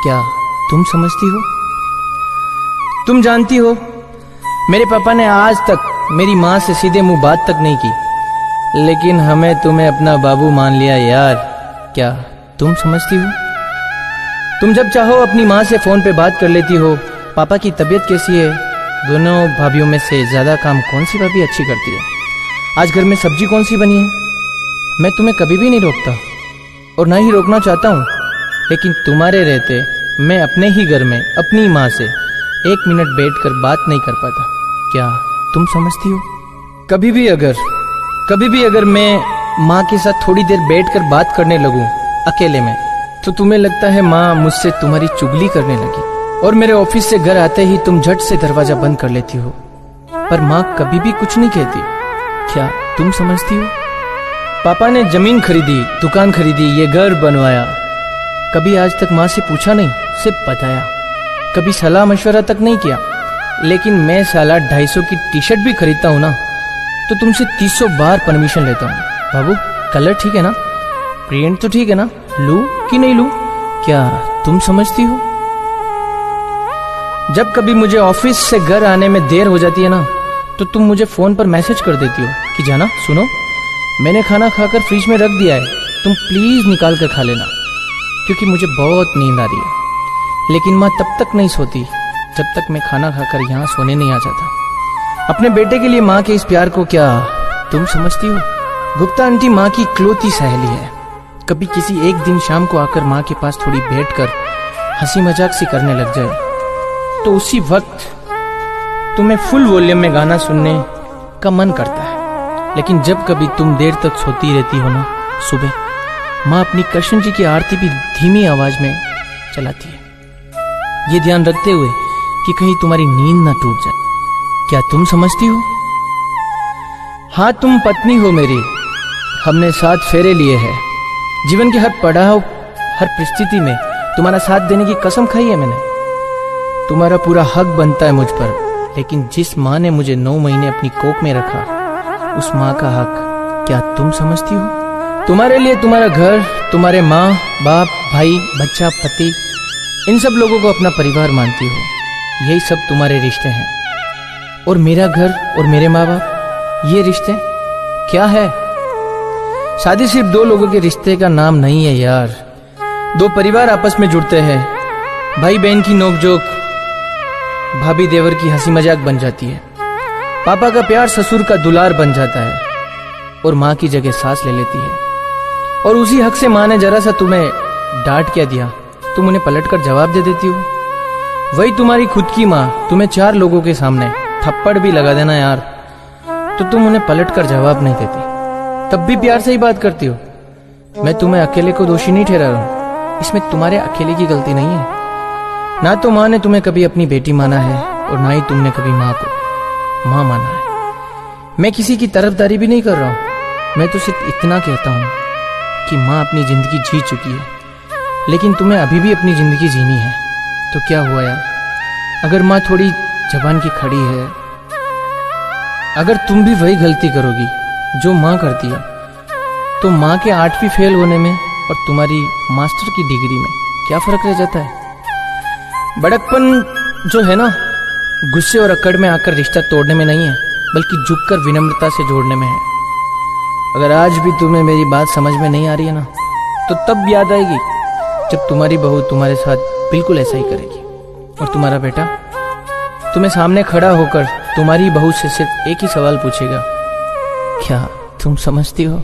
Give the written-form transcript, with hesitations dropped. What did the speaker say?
क्या तुम समझती हो? तुम जानती हो, मेरे पापा ने आज तक मेरी माँ से सीधे मुंह बात तक नहीं की, लेकिन हमें तुम्हें अपना बाबू मान लिया यार। क्या तुम समझती हो? तुम जब चाहो अपनी माँ से फोन पे बात कर लेती हो। पापा की तबीयत कैसी है? दोनों भाभीयों में से ज्यादा काम कौन सी भाभी अच्छी करती है? आज घर में सब्जी कौन सी बनी है? मैं तुम्हें कभी भी नहीं रोकता और ना ही रोकना चाहता हूँ, लेकिन तुम्हारे रहते मैं अपने ही घर में अपनी माँ से 1 मिनट बैठकर बात नहीं कर पाता। क्या तुम समझती हो? कभी भी अगर मैं माँ के साथ थोड़ी देर बैठकर बात करने लगूं अकेले में, तो तुम्हें लगता है माँ मुझसे तुम्हारी चुगली करने लगी, और मेरे ऑफिस से घर आते ही तुम झट से दरवाजा बंद कर लेती हो, पर माँ कभी भी कुछ नहीं कहती। क्या तुम समझती हो? पापा ने जमीन खरीदी, दुकान खरीदी, ये घर बनवाया, कभी आज तक माँ से पूछा नहीं, सिर्फ बताया। कभी सलाह मशवरा तक नहीं किया। लेकिन मैं साला 250 की टी शर्ट भी खरीदता हूँ ना, तो तुमसे 300 बार परमिशन लेता हूँ। बाबू कलर ठीक है ना? प्रिंट तो ठीक है ना? लूं कि नहीं लूं? क्या तुम समझती हो? जब कभी मुझे ऑफिस से घर आने में देर हो जाती है ना, तो तुम मुझे फोन पर मैसेज कर देती हो कि जाना सुनो, मैंने खाना खाकर फ्रिज में रख दिया है, तुम प्लीज निकाल कर खा लेना, क्योंकि मुझे बहुत नींद आ रही है। लेकिन माँ तब तक नहीं सोती जब तक मैं खाना खाकर यहाँ सोने नहीं आ जाता। अपने बेटे के लिए माँ के इस प्यार को क्या तुम समझती हो? गुप्ता आंटी माँ की इकलौती सहेली है। कभी किसी एक दिन शाम को आकर माँ के पास थोड़ी बैठकर हंसी मजाक सी करने लग जाए, तो उसी वक्त तुम्हें फुल वॉल्यूम में गाना सुनने का मन करता है। लेकिन जब कभी तुम देर तक सोती रहती हो ना, सुबह माँ अपनी कृष्ण जी की आरती भी धीमी आवाज में चलाती है, ये ध्यान रखते हुए कि कहीं तुम्हारी नींद ना टूट जाए। क्या तुम समझती हो? हाँ, तुम पत्नी हो मेरी, हमने 7 फेरे लिए हैं। जीवन के हर पड़ाव, हर परिस्थिति में तुम्हारा साथ देने की कसम खाई है मैंने। तुम्हारा पूरा हक बनता है मुझ पर, लेकिन जिस माँ ने मुझे 9 महीने अपनी कोख में रखा, उस माँ का हक क्या तुम समझती हो? तुम्हारे लिए तुम्हारा घर, तुम्हारे माँ बाप, भाई, बच्चा, पति, इन सब लोगों को अपना परिवार मानती हो। यही सब तुम्हारे रिश्ते हैं। और मेरा घर और मेरे माँ बाप, ये रिश्ते क्या है? शादी सिर्फ 2 लोगों के रिश्ते का नाम नहीं है यार। 2 परिवार आपस में जुड़ते हैं, भाई बहन की नोकझोंक भाभी देवर की हंसी मजाक बन जाती है, पापा का प्यार ससुर का दुलार बन जाता है, और माँ की जगह सांस ले लेती है। और उसी हक से माँ ने जरा सा तुम्हें डांट क्या दिया, तुम उन्हें पलटकर जवाब दे देती हो। वही तुम्हारी खुद की माँ तुम्हें 4 लोगों के सामने थप्पड़ भी लगा देना यार, तो तुम उन्हें पलटकर जवाब नहीं देती, तब भी प्यार से ही बात करती हो। मैं तुम्हें अकेले को दोषी नहीं ठहरा रहा हूं, इसमें तुम्हारे अकेले की गलती नहीं है। ना तो माँ ने तुम्हें कभी अपनी बेटी माना है, और ना ही तुमने कभी माँ को माँ माना है। मैं किसी की तरफदारी भी नहीं कर रहा हूं, मैं तो सिर्फ इतना कहता हूं कि माँ अपनी जिंदगी जी चुकी है, लेकिन तुम्हें अभी भी अपनी जिंदगी जीनी है। तो क्या हुआ यार, अगर माँ थोड़ी जबान की खड़ी है, अगर तुम भी वही गलती करोगी जो माँ करती है, तो माँ के 8वीं फेल होने में और तुम्हारी मास्टर की डिग्री में क्या फर्क रह जाता है? बड़कपन जो है ना, गुस्से और अकड़ में आकर रिश्ता तोड़ने में नहीं है, बल्कि झुककर विनम्रता से जोड़ने में है। अगर आज भी तुम्हें मेरी बात समझ में नहीं आ रही है ना, तो तब याद आएगी जब तुम्हारी बहू तुम्हारे साथ बिल्कुल ऐसा ही करेगी, और तुम्हारा बेटा तुम्हें सामने खड़ा होकर तुम्हारी बहू से सिर्फ एक ही सवाल पूछेगा, क्या तुम समझती हो?